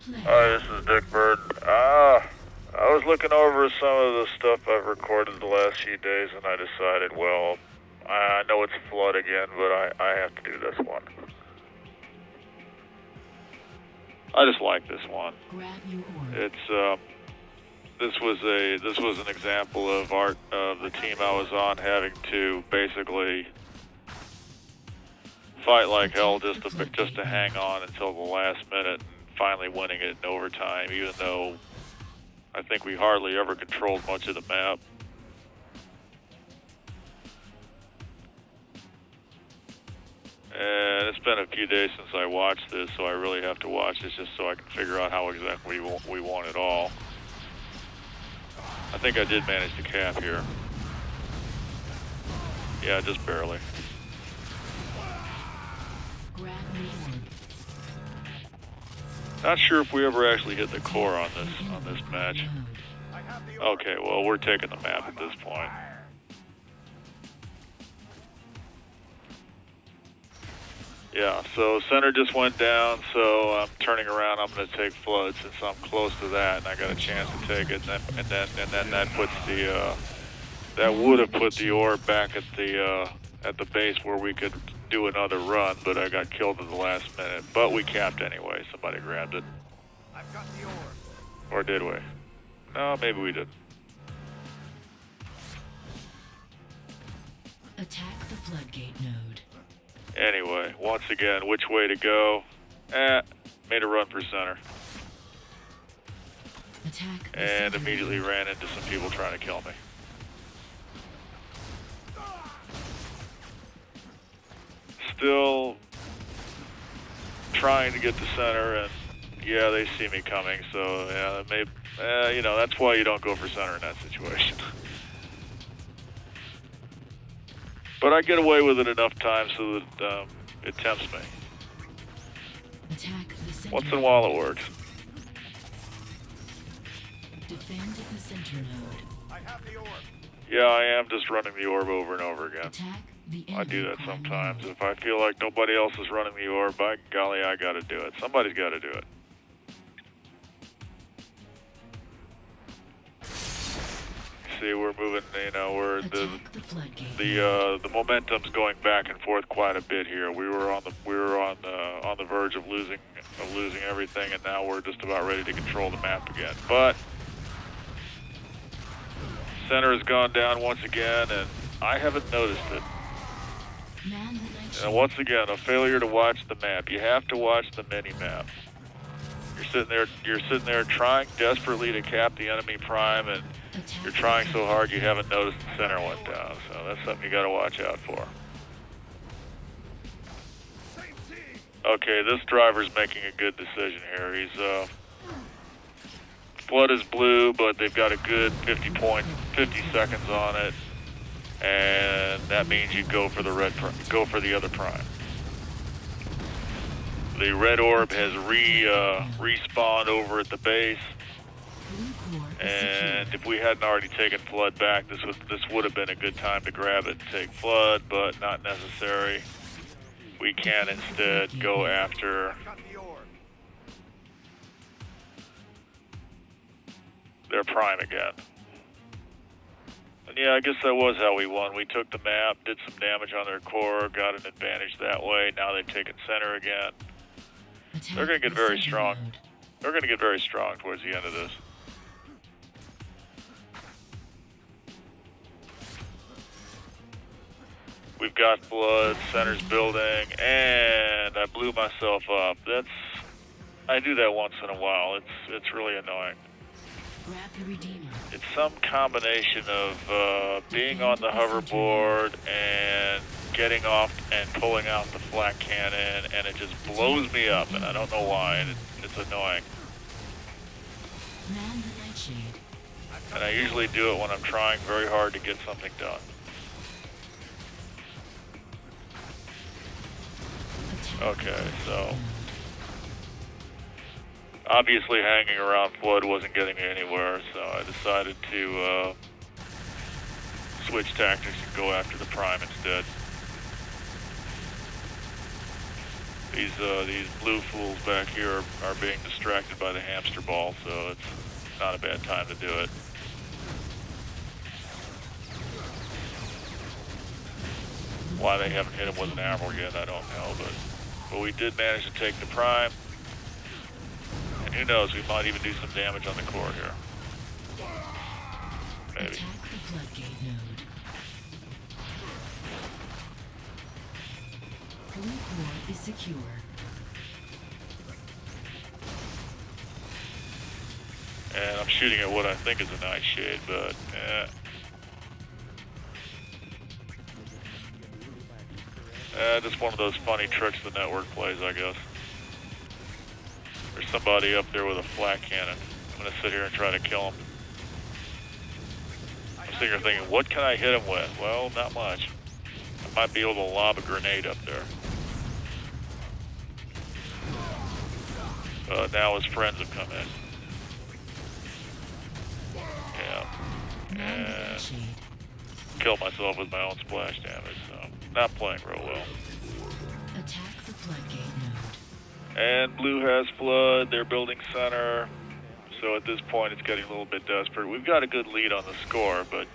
Hi, this is Dick Bird. I was looking over some of the stuff I've recorded the last few days, and I decided, well, I know it's flood again, but I have to do this one. I just like this one. It's this was an example of the team I was on having to basically fight like hell just to hang on until the last minute, and finally winning it in overtime, even though I think we hardly ever controlled much of the map. And it's been a few days since I watched this, so I really have to watch this just so I can figure out how exactly we won it all. I think I did manage to cap here. Yeah, just barely. Not sure if we ever actually hit the core on this match. Okay, well, we're taking the map at this point. Yeah, so center just went down, so I'm turning around. I'm going to take flood since I'm close to that, and I got a chance to take it. And then that puts that would have put the orb back at the base where we could do another run, but I got killed at the last minute. But we capped anyway. Somebody grabbed it. I've got the orb. Or did we? No, maybe we did. Attack the floodgate node. Anyway, once again, which way to go? Made a run for center. Attack and immediately ran into some people trying to kill me. Still trying to get to center, and yeah, they see me coming, so yeah, that may, you know, that's why you don't go for center in that situation. But I get away with it enough times so that it tempts me. Once in a while it works. Defend the center node. I have the orb. Yeah, I am just running the orb over and over again. Attack the I do that sometimes. If I feel like nobody else is running the orb, by golly, I gotta do it. Somebody's gotta do it. See, we're moving, you know, we're the momentum's going back and forth quite a bit here. We were on the verge of losing everything, and now we're just about ready to control the map again. But center has gone down once again, and I haven't noticed it. And once again, a failure to watch the map. You have to watch the mini-map. You're sitting there trying desperately to cap the enemy prime, and you're trying so hard you haven't noticed the center went down. So that's something you gotta watch out for. Okay, this driver's making a good decision here. He's flood is blue, but they've got a good 50 seconds on it, and that means you go for the the other prime. The red orb has respawned over at the base, and if we hadn't already taken flood back, this would have been a good time to grab it and take flood, but not necessary. We can instead go after their prime again. And yeah, I guess that was how we won. We took the map, did some damage on their core, got an advantage that way. Now they've taken center again. They're going to get very strong. They're going to get very strong towards the end of this. We've got flood, center's building, and I blew myself up. I do that once in a while. It's really annoying. It's some combination of being on the hoverboard and getting off and pulling out the flak cannon, and it just blows me up, and I don't know why, and it's annoying. And I usually do it when I'm trying very hard to get something done. Okay, so obviously hanging around flood wasn't getting me anywhere, so I decided to switch tactics and go after the prime instead. These blue fools back here are being distracted by the hamster ball, so it's not a bad time to do it. Why they haven't hit him with an arrow yet, I don't know, but we did manage to take the prime. And who knows, we might even do some damage on the core here. Maybe. Attack the floodgate node. Blue core is secure. And I'm shooting at what I think is a nightshade, but just one of those funny tricks the network plays, I guess. There's somebody up there with a flat cannon. I'm gonna sit here and try to kill him. I'm sitting here thinking, what can I hit him with? Well, not much. I might be able to lob a grenade up there. Now his friends have come in. Yeah. And killed myself with my own splash damage, so not playing real well. Attack the floodgate node. And blue has flood, they're building center. So at this point it's getting a little bit desperate. We've got a good lead on the score, but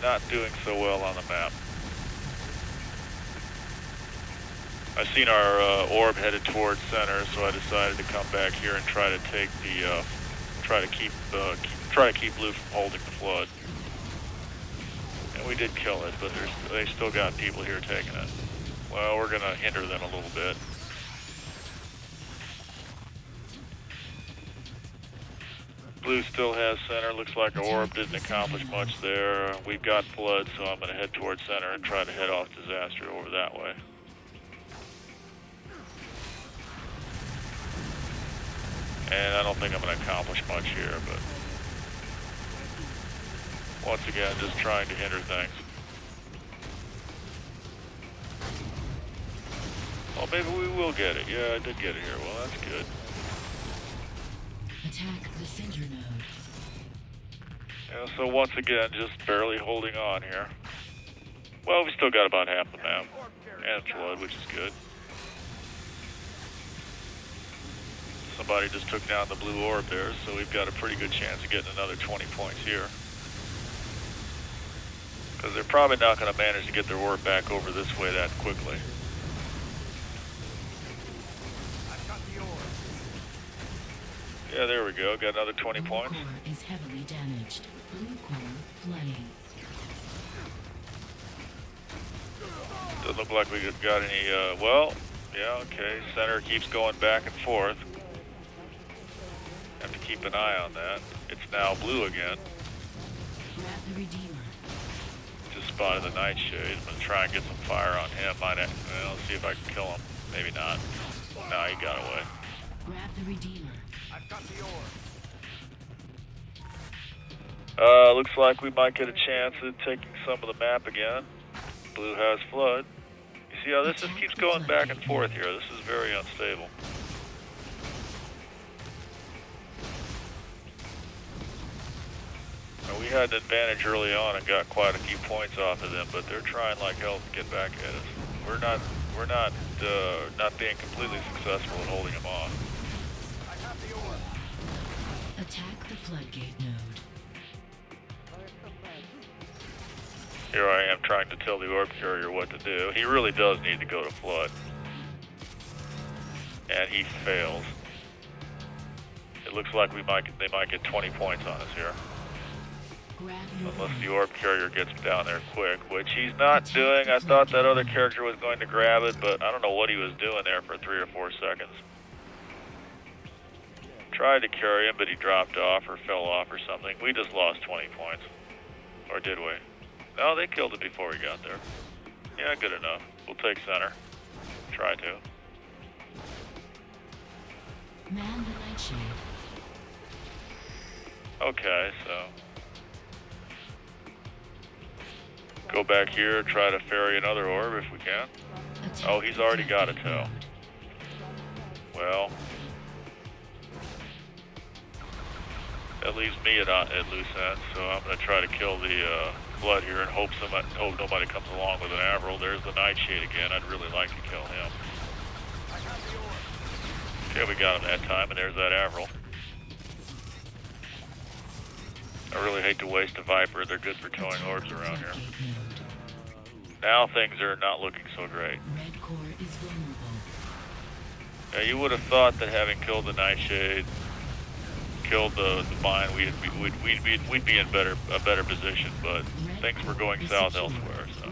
not doing so well on the map. I've seen our orb headed towards center, so I decided to come back here and try to take the, try to keep blue from holding the flood. And we did kill it, but they still got people here taking it. Well, we're gonna hinder them a little bit. Blue still has center. Looks like our orb didn't accomplish much there. We've got flood, so I'm gonna head towards center and try to head off disaster over that way. And I don't think I'm going to accomplish much here, but once again, just trying to hinder things. Well, maybe we will get it. Yeah, I did get it here. Well, that's good. Attack the center node. Yeah, so once again, just barely holding on here. Well, we still got about half the map. And flood, which is good. Somebody just took down the blue orb there, so we've got a pretty good chance of getting another 20 points here. Because they're probably not going to manage to get their orb back over this way that quickly. I've got the orb. Yeah, there we go. Got another 20 Blue points. core is heavily damaged. Blue core flooding. Doesn't look like we got any, well, yeah, okay. Center keeps going back and forth. Have to keep an eye on that. It's now blue again. Grab the Redeemer. Just spotted the nightshade. I'm gonna try and get some fire on him. Well, let's see if I can kill him. Maybe not. No, he got away. Grab the Redeemer. I've got the orb. Looks like we might get a chance at taking some of the map again. Blue has flood. You see how this just keeps going back and forth here. This is very unstable. Now, we had an advantage early on and got quite a few points off of them, but they're trying like hell to get back at us. We're not being completely successful in holding them off. I have the orb. Attack the floodgate node. Here I am trying to tell the orb carrier what to do. He really does need to go to flood. And he fails. It looks like they might get 20 points on us here. Unless the orb carrier gets down there quick, which he's not doing. I thought that other character was going to grab it, but I don't know what he was doing there for 3 or 4 seconds. Tried to carry him, but he dropped off or fell off or something. We just lost 20 points. Or did we? No, they killed it before we got there. Yeah, good enough. We'll take center. Try to. Man the nightshade. Okay, so go back here, try to ferry another orb if we can. Attack Oh, he's already got a the tow. node. Well, that leaves me at loose ends, so I'm going to try to kill the flood here and hope nobody comes along with an Avril. There's the Nightshade again. I'd really like to kill him. I got the orb. Okay, we got him that time, and there's that Avril. I really hate to waste a Viper. They're good for towing orbs around here. Now things are not looking so great. Red core is vulnerable. Now you would have thought that having killed the Nightshade, killed the mine, we'd be in a better position, but things were going south elsewhere. So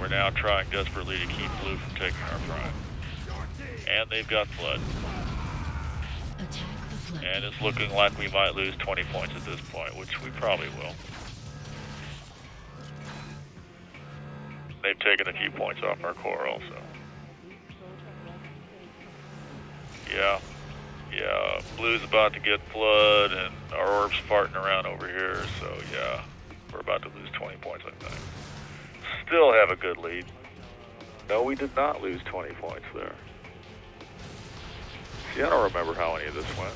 we're now trying desperately to keep Blue from taking our prime. And they've got flood. And it's looking like we might lose 20 points at this point, which we probably will. They've taken a few points off our core also. Yeah, Blue's about to get flood, and our orb's farting around over here, so yeah, we're about to lose 20 points, I think. Still have a good lead. No, we did not lose 20 points there. See, I don't remember how any of this went.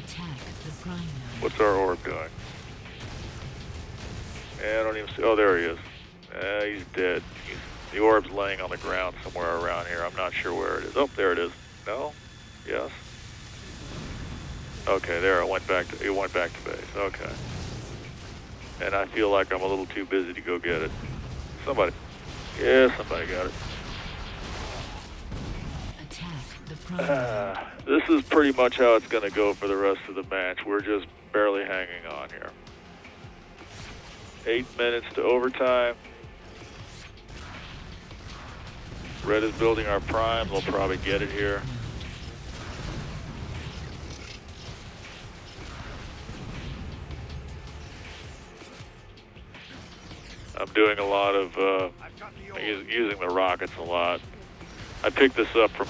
Attack the prime node. What's our orb doing? I don't even see. Oh, there he is. He's dead. The orb's laying on the ground somewhere around here. I'm not sure where it is. Oh, there it is. No? Yes? Okay, there. It went back to base. Okay. And I feel like I'm a little too busy to go get it. Somebody. Yeah, somebody got it. Attack the prime node. This is pretty much how it's going to go for the rest of the match. We're just barely hanging on here. 8 minutes to overtime. Red is building our prime. We'll probably get it here. I'm doing a lot of using the rockets a lot. I picked this up from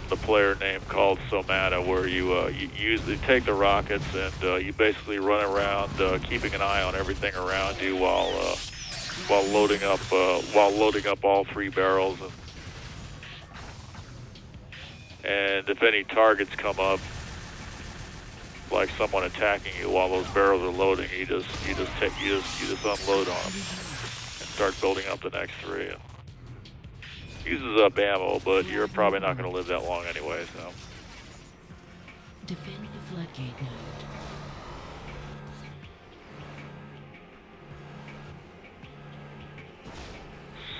the player name called Somata, where you take the rockets and you basically run around keeping an eye on everything around you while loading up all 3 barrels, and if any targets come up, like someone attacking you while those barrels are loading, you just unload on them and start building up the next 3. Uses up ammo, but you're probably not going to live that long anyway, so. Defend the floodgate node.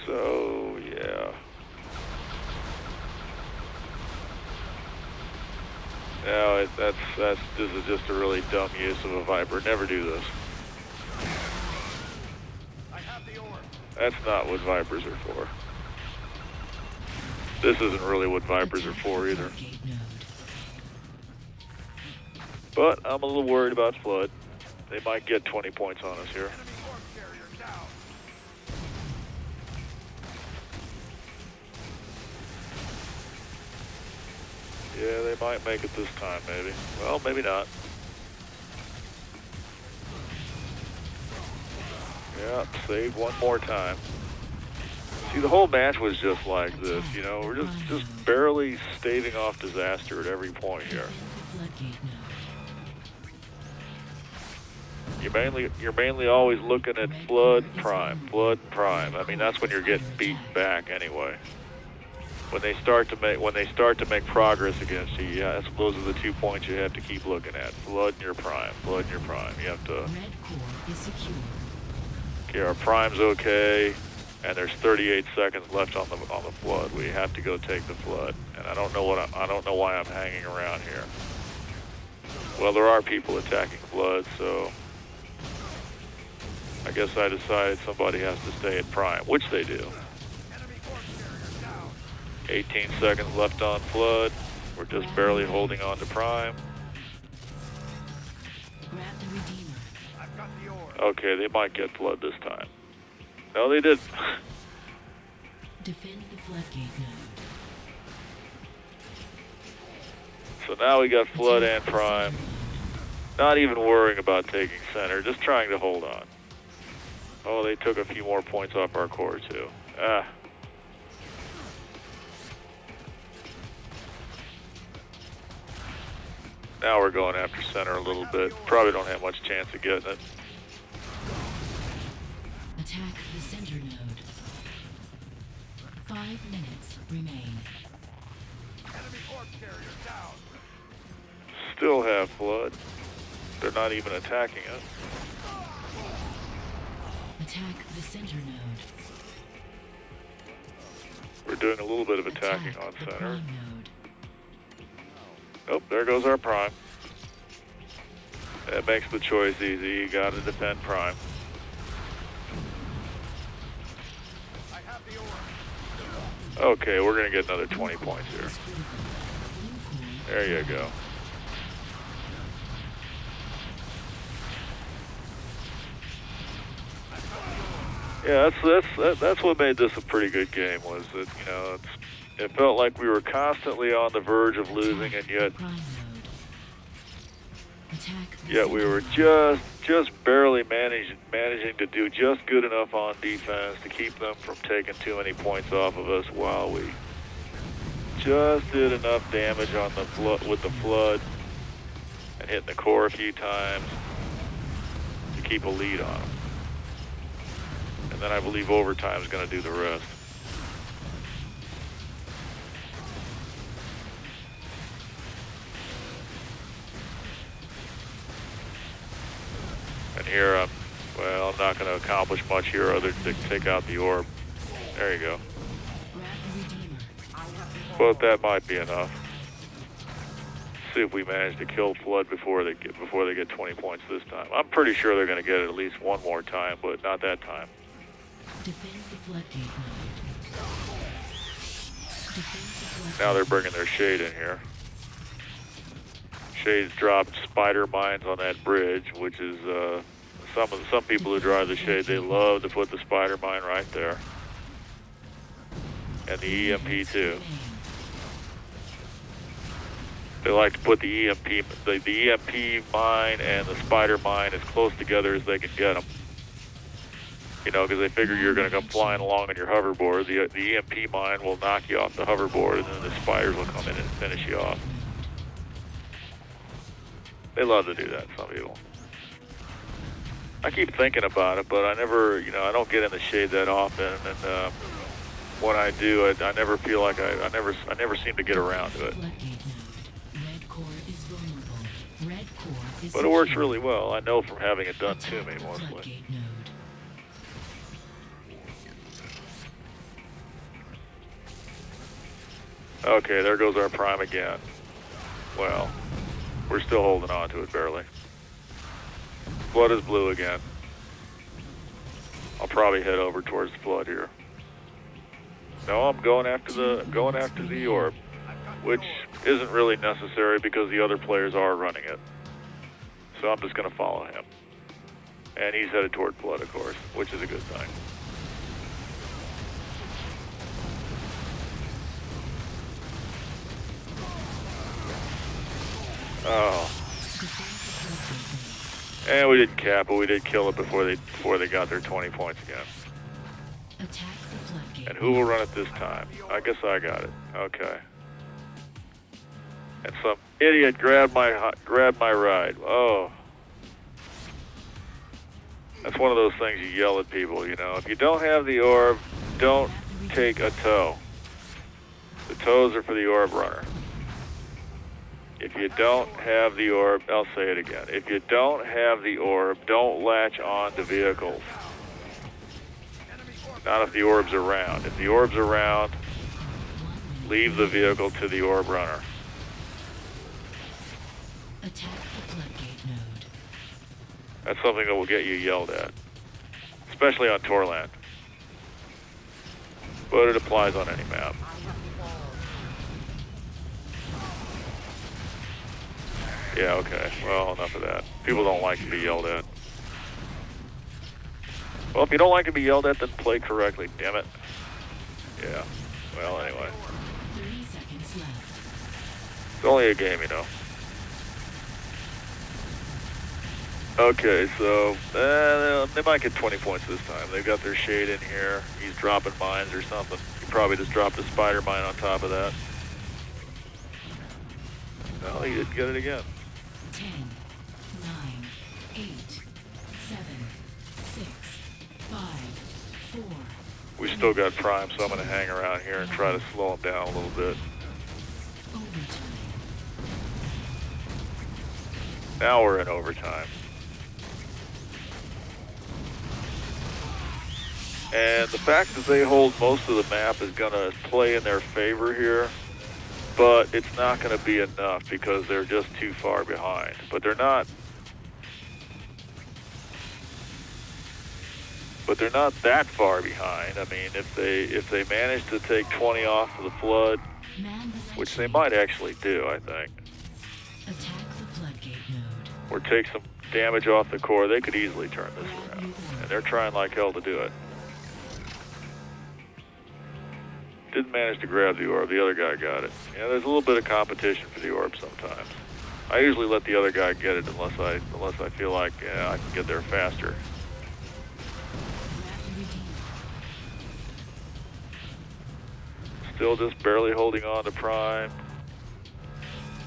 So, yeah. No, this is just a really dumb use of a Viper. Never do this. I have the orb. That's not what Vipers are for. This isn't really what Vipers are for either. But I'm a little worried about flood. They might get 20 points on us here. Enemy orb carrier down. Yeah, they might make it this time, maybe. Well, maybe not. Yeah, save one more time. See, the whole match was just like this, you know. We're just barely staving off disaster at every point here. You're mainly always looking at flood prime. I mean, that's when you're getting beaten back anyway. When they start to make progress against you, yeah, those are the 2 points you have to keep looking at. Flood and your prime. You have to. Red core is secure. Okay, our prime's okay, and there's 38 seconds left on the flood. We have to go take the flood, and I don't know why I'm hanging around here. Well, there are people attacking flood, so I guess I decided somebody has to stay at prime, which they do. Enemy orb carrier down. 18 seconds left on flood. We're just barely holding on to prime. Grab the Redeemer. I've got the orb. Okay, they might get flood this time. No, they didn't. Defend the floodgate node. So now we got flood and prime. Not even worrying about taking center, just trying to hold on. Oh, they took a few more points off our core too. Now we're going after center a little bit. Probably don't have much chance of getting it. Attack the center node. 5 minutes remain. Enemy corpse carrier down. Still have flood. They're not even attacking us. Attack the center node. We're doing a little bit of attacking Attack on the center. prime node. Oh, there goes our prime. That makes the choice easy. You gotta defend prime. I have the orb. Okay, we're gonna get another 20 points here. There you go. Yeah, that's what made this a pretty good game. Was that, you know, it felt like we were constantly on the verge of losing, and yet we were just barely managing to do just good enough on defense to keep them from taking too many points off of us, while we just did enough damage on the with the flood and hitting the core a few times to keep a lead on them. And then I believe overtime is going to do the rest. And here I'm not going to accomplish much here other than take out the orb. There you go. But that might be enough. See if we manage to kill flood before they get 20 points this time. I'm pretty sure they're going to get it at least one more time, but not that time. Defend the floodgate node. Now they're bringing their shade in here. Shade's dropped spider mines on that bridge, which is some people who drive the shade, they love to put the spider mine right there, and the EMP too. They like to put the EMP mine and the spider mine as close together as they can get them. You know, because they figure you're going to come flying along on your hoverboard. The EMP mine will knock you off the hoverboard, and then the spiders will come in and finish you off. They love to do that, some people. I keep thinking about it, but I never, I don't get in the shade that often, and when I do, I never feel like I never seem to get around to it. But it works really well. I know from having it done to me, mostly. Okay, there goes our prime again. Well, we're still holding on to it barely. Flood is blue again. I'll probably head over towards the flood here. No, I'm going after the orb, which isn't really necessary because the other players are running it. So I'm just going to follow him. And he's headed toward flood, of course, which is a good thing. Oh. And we didn't cap it, we did kill it before they got their 20 points again. And who will run it this time? I guess I got it. Okay. And some idiot grabbed my ride. Oh. That's one of those things you yell at people, If you don't have the orb, don't take a tow. The tows are for the orb runner. If you don't have the orb, I'll say it again. If you don't have the orb, don't latch on to vehicles. Not if the orb's around. If the orb's around, leave the vehicle to the orb runner. Attack the floodgate node. That's something that will get you yelled at, especially on Torland. But it applies on any map. Yeah, okay. Well, enough of that. People don't like to be yelled at. Well, if you don't like to be yelled at, then play correctly, damn it. Yeah. Well, anyway. 30 seconds left. It's only a game, Okay, so they might get 20 points this time. They've got their shade in here. He's dropping mines or something. He probably just dropped a spider mine on top of that. No, he didn't get it again. 10, 9, 8, 7, 6, 5, 4. We still got prime, so I'm going to hang around here and try to slow them down a little bit. Overtime. Now we're in overtime. And the fact that they hold most of the map is going to play in their favor here, but it's not going to be enough because they're just too far behind. But they're not that far behind. I mean, if they manage to take 20 off of the flood, which they might actually do, I think, Attack the floodgate node. or take some damage off the core, they could easily turn this around. And they're trying like hell to do it. Didn't manage to grab the orb, the other guy got it. Yeah, there's a little bit of competition for the orb sometimes. I usually let the other guy get it unless I feel like I can get there faster. Still just barely holding on to prime.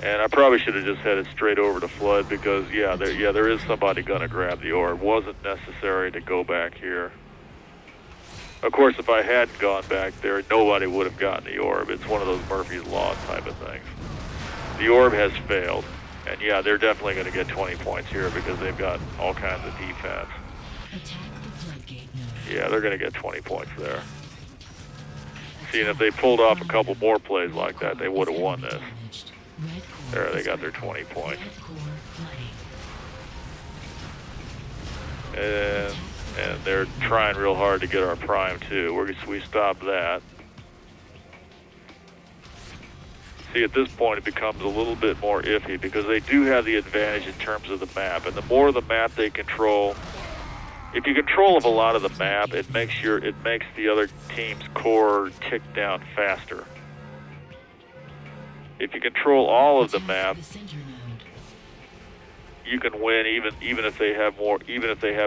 And I probably should have just headed straight over to flood because there is somebody gonna grab the orb. Wasn't necessary to go back here. Of course, if I hadn't gone back there, nobody would have gotten the orb. It's one of those Murphy's Law type of things. The orb has failed, and yeah, they're definitely going to get 20 points here because they've got all kinds of defense. Attack the floodgate node. Yeah, they're going to get 20 points there. See, and if they pulled off a couple more plays like that, they would have won this. There, they got their 20 points. And they're trying real hard to get our prime too. We stopped that. See, at this point it becomes a little bit more iffy because they do have the advantage in terms of the map. And the more of the map they control, if you control a lot of the map, it makes the other team's core tick down faster. If you control all of the map, you can win even if they have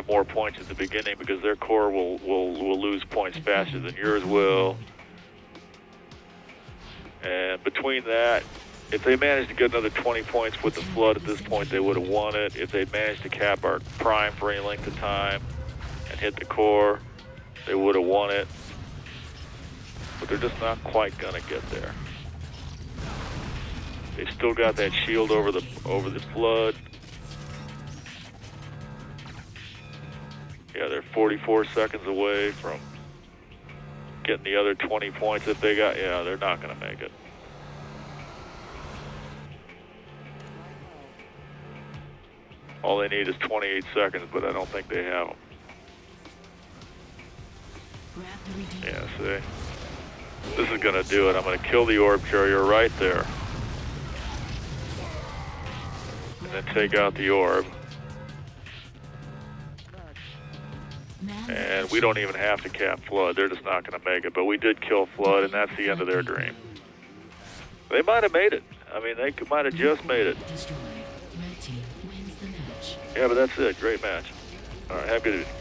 more points at the beginning because their core will lose points faster than yours will. And between that, if they managed to get another 20 points with the flood at this point, they would have won it. If they managed to cap our prime for any length of time and hit the core, they would have won it. But they're just not quite gonna get there. They've still got that shield over the flood. Yeah, they're 44 seconds away from getting the other 20 points if they got, yeah, they're not going to make it. All they need is 28 seconds, but I don't think they have them. Yeah, see? This is going to do it. I'm going to kill the orb carrier right there. And then take out the orb. And we don't even have to cap flood. They're just not going to make it. But we did kill flood, and that's the end of their dream. They might have made it. I mean, they might have just made it. Yeah, but that's it. Great match. All right, have a good evening.